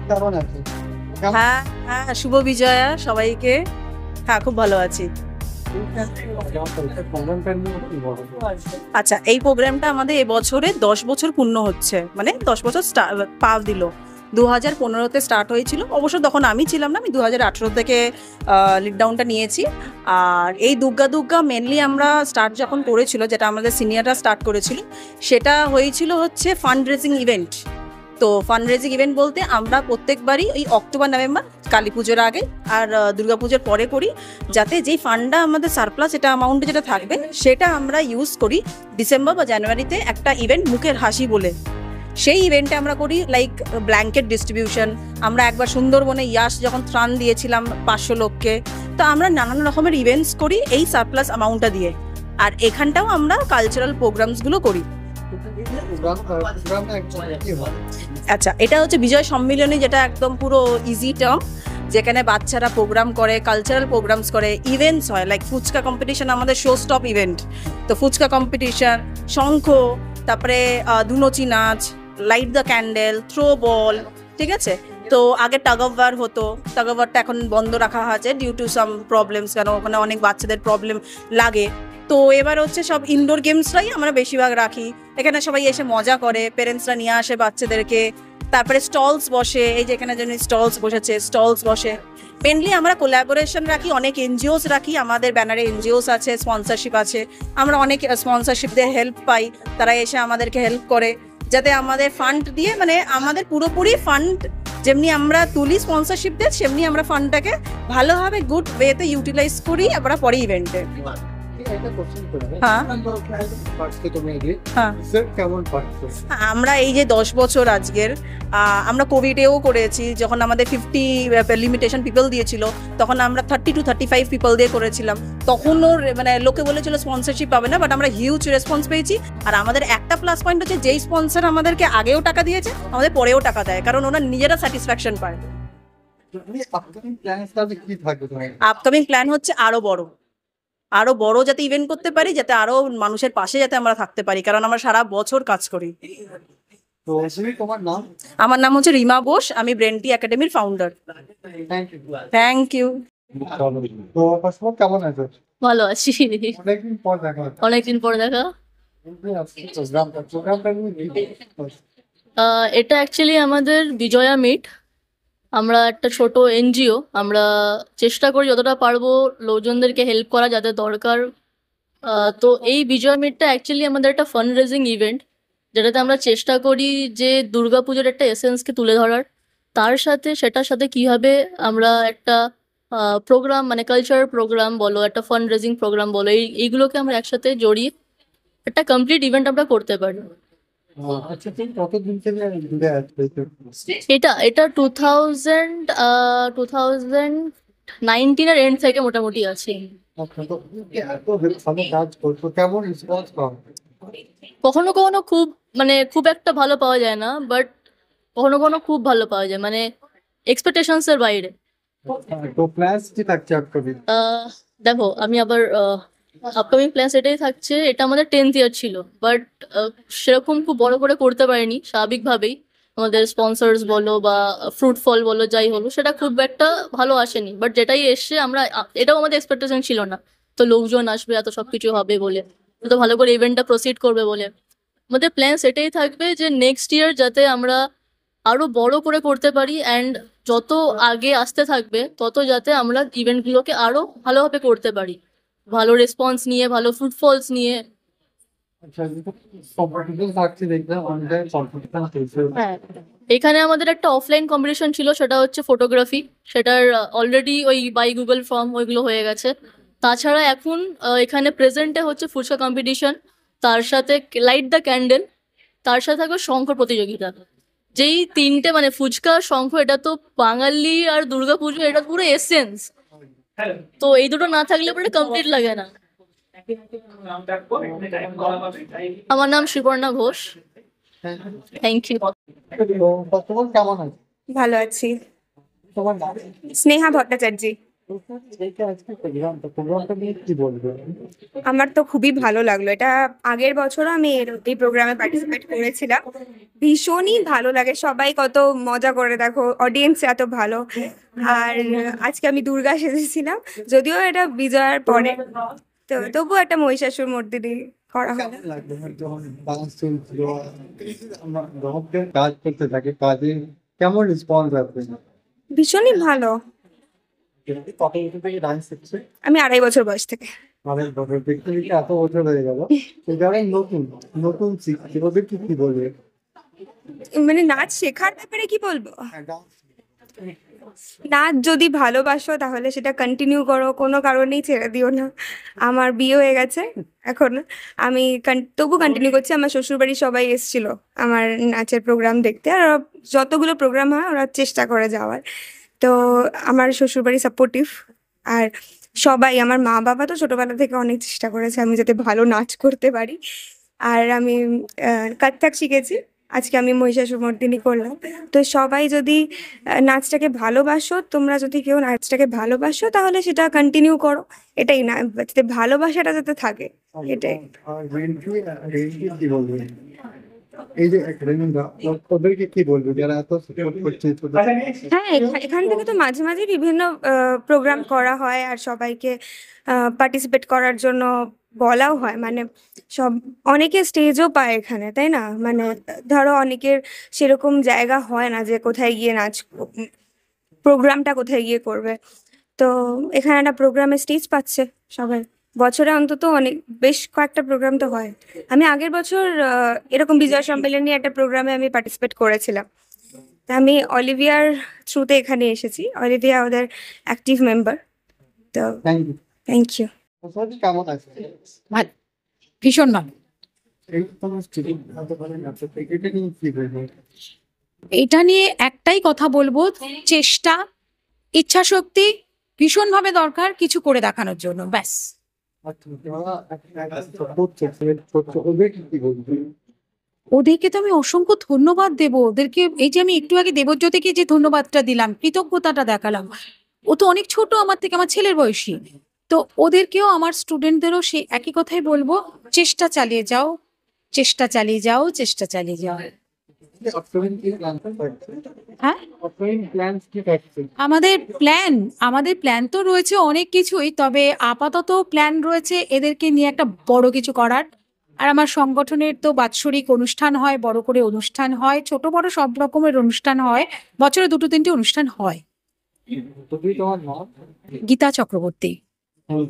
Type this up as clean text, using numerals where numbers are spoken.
কেমন আছো? হ্যাঁ হ্যাঁ, শুভ বিজয়া সবাইকে। হ্যাঁ, খুব ভালো আছি। আচ্ছা, এই প্রোগ্রামটা আমাদের এবছরে 10 বছর পূর্ণ হচ্ছে, মানে 10 বছর পা দিল। 2015-তে স্টার্ট হয়েছিল, অবশ্য তখন আমি ছিলাম না, আমি 2018 থেকে লিড ডাউনটা নিয়েছি। আর এই দুর্গা দুর্গা মেনলি আমরা স্টার্ট যখন করেছিল, যেটা আমাদের সিনিয়ররা স্টার্ট করেছিল, সেটা হয়েছিল হচ্ছে ফান্ড রেজিং ইভেন্ট। তো ফান্ড রেজিং ইভেন্ট বলতে আমরা প্রত্যেকবারই ওই অক্টোবর নভেম্বর কালী পুজোর আগে আর দুর্গাপুজোর পরে করি, যাতে যেই ফান্ডটা আমাদের সারপ্লাস এটা অ্যামাউন্টে যেটা থাকবে সেটা আমরা ইউজ করি ডিসেম্বর বা জানুয়ারিতে একটা ইভেন্ট মুখের হাসি বলে। সেই ইভেন্টে আমরা করি লাইক ব্ল্যাঙ্কেট ডিস্ট্রিবিউশন। আমরা একবার সুন্দরবনে ইয়াস যখন ত্রাণ দিয়েছিলাম 500 লোককে। তো আমরা নানান রকমের ইভেন্টস করি এই সারপ্লাস অ্যামাউন্টটা দিয়ে। আর এখানটাও আমরা কালচারাল প্রোগ্রামসগুলো করি। আচ্ছা, এটা হচ্ছে বিজয় সম্মিলনী, যেটা একদম পুরো ইজি টার্ম, যেখানে বাচ্চারা প্রোগ্রাম করে, কালচারাল প্রোগ্রামস করে, ইভেন্টস হয় লাইক ফুচকা কম্পিটিশন, আমাদের শো স্টপ ইভেন্ট। তো ফুচকা কম্পিটিশন, শঙ্খ, তারপরে ধুনোচি নাচ, লাইট দ্য ক্যান্ডেল, থ্রো বল, ঠিক আছে। তো আগে টাগ অফ ওয়ার হতো, টাগ অফ ওয়ারটা এখন বন্ধ রাখা আছে ডিউ টু সাম প্রবলেমস, কেন ওখানে অনেক বাচ্চাদের প্রবলেম লাগে। তো এবার হচ্ছে সব ইনডোর গেমসটাই আমরা বেশিরভাগ রাখি। এখানে সবাই এসে মজা করে, প্যারেন্টসরা নিয়ে আসে বাচ্চাদেরকে। তারপরে স্টলস বসে, এই যে এখানে যেন স্টলস বসেছে, স্টলস বসে। মেনলি আমরা কোলাবোরেশন রাখি, অনেক এনজিওস রাখি, আমাদের ব্যানারে এনজিওস আছে, স্পন্সরশিপ আছে। আমরা অনেক স্পন্সরশিপদের হেল্প পাই, তারা এসে আমাদেরকে হেল্প করে, যাতে আমাদের ফান্ড দিয়ে, মানে আমাদের পুরোপুরি ফান্ড যেমনি আমরা তুলি স্পন্সরশিপ দিয়ে, সেমনি আমরা ফান্ডটাকে ভালোভাবে গুড ওয়েতে ইউটিলাইজ করি আমরা পরে ইভেন্টে। আমরা এই যে 10 বছর আজকের, আমরা কোভিডেও করেছি, যখন আমাদের 50 লিমিটেশন পিপল দিয়েছিল, তখন আমরা 30 to 35 পিপল দিয়ে করেছিলাম। তখনও মানে লোকে বলেছিল স্পন্সরশিপ পাবে না, বাট আমরা হিউজ রেসপন্স পেয়েছি। আর আমাদের একটা প্লাস পয়েন্ট হচ্ছে, যেই স্পন্সর আমাদেরকে আগেও টাকা দিয়েছে, আমাদের পরেও টাকা দেয়, কারণ ওরা নিজেরা স্যাটিসফ্যাকশন পায়। আপকামিং প্ল্যান হচ্ছে আরো বড় যাতে ইভেন্ট করতে পারি, যাতে আরো মানুষের পাশে যাতে আমরা থাকতে পারি, কারণ আমরা সারা বছর কাজ করি। আমার নাম হচ্ছে রিমা বোস, আমি ব্রেনটি একাডেমির ফাউন্ডার। Thank you. ভালো আছি, অনেকদিন পর দেখা। এটা অ্যাকচুয়ালি আমাদের বিজয়া মিট। আমরা একটা ছোট এনজিও, আমরা চেষ্টা করি যতটা পারবো লোকজনদেরকে হেল্প করা যাদের দরকার। তো এই বিজয়া মিটটা অ্যাকচুয়ালি আমাদের একটা ফান্ড রেজিং ইভেন্ট, যেটাতে আমরা চেষ্টা করি যে দুর্গাপুজোর একটা এসেন্সকে তুলে ধরার, তার সাথে সেটার সাথে কীভাবে আমরা একটা প্রোগ্রাম, মানে কালচারাল প্রোগ্রাম বলো, একটা ফান্ড রেজিং প্রোগ্রাম বলো, এইগুলোকে আমরা একসাথে জড়িয়ে একটা কমপ্লিট ইভেন্ট আমরা করতে পারি। এটা 2019-এর এন্ড থেকে মোটামুটি আছে। কখনো কখনো খুব একটা ভালো পাওয়া যায় না, বাট কখনো কখনো খুব ভালো পাওয়া যায়, মানে এক্সপেকটেশনস এর বাইরে। দেখো, আমি আবার আপকামিং প্ল্যান্স এটাই থাকছে। এটা আমাদের 10th ইয়ার ছিল, বাট সেরকম খুব বড় করে করতে পারিনি। স্বাভাবিকভাবেই আমাদের স্পন্সর্স বলো বা ফ্রুট ফল বলো, যাই হলো, সেটা খুব একটা ভালো আসেনি। বাট যেটাই এসছে, এটাও আমাদের এক্সপেকটেশন ছিল না তো লোকজন আসবে, এত সবকিছু হবে বলে, তো ভালো করে ইভেন্টটা প্রসিড করবে বলে। আমাদের প্ল্যান্স এটাই থাকবে যে নেক্সট ইয়ার যাতে আমরা আরো বড় করে করতে পারি, অ্যান্ড যত আগে আসতে থাকবে তত যাতে আমরা ইভেন্টগুলোকে আরো ভালোভাবে করতে পারি, ভালো রেসপন্স নিয়ে, ভালো ফুটফলস নিয়ে। হ্যাঁ, এখানে আমাদের একটা অফলাইন কম্পিটিশন ছিল, সেটা হচ্ছে ফটোগ্রাফি। সেটার অলরেডি ওই বাই গুগল ফর্ম ওইগুলো হয়ে গেছে। তাছাড়া এখন এখানে প্রেজেন্টে হচ্ছে ফুচকা কম্পিটিশন, তার সাথে লাইট দ্য ক্যান্ডেল, তার সাথে থাকবে শঙ্খ প্রতিযোগিতা। যেই তিনটে, মানে ফুচকা, শঙ্খ, এটা তো বাঙালি আর দুর্গাপুজো, এটা পুরো এসেন্স। তো এই দুটো না থাকলে পরে কমপ্লিট লাগে না। আমার নাম শ্রীপর্ণা ঘোষ। Thank you. ভালো আছি। স্নেহা ভট্টাচার্য। প্রোগ্রামটা নিয়ে কি বলবে? আমার তো খুবই ভালো লাগলো। এটা আগের বছরও আমি এই প্রোগ্রামে পার্টিসিপেট করেছিলাম। ভীষণই ভালো লাগে, সবাই কত মজা করে, দেখো অডিয়েন্স এত ভালো। আর আজকে আমি দুর্গা সেজেছিলাম, যদিও এটা বিজয়ার পরে, তো তবুও একটা মহিষাসুর মূর্তি করা হয়। কেমন লাগবে যখন ডান্স চলছিল, আমরা গ্রাহকদের কাজ করতে থাকে, কাজে কেমন রেসপন্স আসবে? ভীষণই ভালো। কত বছর থেকে ডান্স শিখছে? আমি 2.5 বছর বয়স থেকে। অনেক বছর দেখতে দেখতে এত বছর হয়ে গেল। তো যারা নতুন নতুন শিখছে ওদের কি বলবে? মানে নাচ শেখার ব্যাপারে কি বলবো, ডান্স নাচ যদি ভালোবাসো তাহলে সেটা কন্টিনিউ করো, কোনো কারণেই ছেড়ে দিও না। আমার বিয়ে হয়ে গেছে এখন, আমি তবু কন্টিনিউ করছি। আমার শ্বশুরবাড়ির সবাই এসেছিল আমার নাচের প্রোগ্রাম দেখতে, আর ওরা যতগুলো প্রোগ্রাম হয় ওরা চেষ্টা করে যাওয়ার। তো আমার শ্বশুরবাড়ি সাপোর্টিভ। আর সবাই, আমার মা বাবা তো ছোটবেলা থেকে অনেক চেষ্টা করেছে আমি যাতে ভালো নাচ করতে পারি। আর আমি কত্থক শিখেছি, আজকে আমি মহিষাসুরমর্দিনী করলাম। তো সবাই যদি নাচটাকে ভালোবাসো, তোমরা যদি কেউ নাচটাকে ভালোবাসো তাহলে সেটা কন্টিনিউ করো। এটাই না, যাতে ভালোবাসাটা যাতে থাকে, এটাই। রেন্টি কি বলবে? এই যে রেনুদা, ওদেরকে কি বলবে যারা এত সাপোর্ট করছে? হ্যাঁ, এখান থেকে তো মাঝে মাঝে বিভিন্ন প্রোগ্রাম করা হয়, আর সবাইকে পার্টিসিপেট করার জন্য বলাও হয়। মানে সব, অনেকে স্টেজও পায় এখানে, তাই না? মানে ধরো অনেকের সেরকম জায়গা হয় না যে কোথায় গিয়ে নাচ, প্রোগ্রামটা কোথায় গিয়ে করবে। তো এখানে একটা প্রোগ্রামে স্টেজ পাচ্ছে সবাই। বছরে অন্তত অনেক বেশ কয়েকটা প্রোগ্রাম তো হয়। আমি আগের বছর এরকম বিজয় সম্মেলনী একটা প্রোগ্রামে আমি পার্টিসিপেট করেছিলাম। তা আমি অলিভিয়ার থ্রুতে এখানে এসেছি, অলিভিয়া ওদের অ্যাক্টিভ মেম্বার। তো থ্যাংক ইউ। Thank you. কেমন আছে? ভালো, ভীষণ ভালো। এই তোমার স্টুডেন্ট এত ভালো নাচে, এটা নিয়ে কি বলবে? এটা নিয়ে একটাই কথা বলবো, চেষ্টা, ইচ্ছা শক্তি ভীষণভাবে দরকার কিছু করে দেখানোর জন্য, ব্যাস। আচ্ছা, যারা সাপোর্ট করছে ওদেরকে কি বলবে? ওদেরকে তো আমি অসংখ্য ধন্যবাদ দেব। ওদেরকে, এই যে আমি একটু আগে দেবজ্যোতিকে যে ধন্যবাদটা দিলাম, কৃতজ্ঞতাটা দেখালাম, ও তো অনেক ছোট আমার থেকে, আমার ছেলের বয়সী। তো ওদেরকেও, আমার স্টুডেন্টদেরও সেই একই কথাই বলবো, চেষ্টা চালিয়ে যাও, চেষ্টা চালিয়ে যাও, চেষ্টা চালিয়ে যাও। আপকামিং কি প্ল্যান থাকছে? হ্যাঁ, আপকামিং প্ল্যানস কি থাকছে? আমাদের প্ল্যান তো রয়েছে অনেক কিছুই, তবে আপাতত প্ল্যান রয়েছে এদেরকে নিয়ে একটা বড় কিছু করার। আর আমার সংগঠনের তো বাৎসরিক অনুষ্ঠান হয়, বড় করে অনুষ্ঠান হয়, ছোট বড় সব রকমের অনুষ্ঠান হয়, বছরে 2-3টে অনুষ্ঠান হয়। তুমি তোমার নাম? গীতা চক্রবর্তী। হ্যাঁ।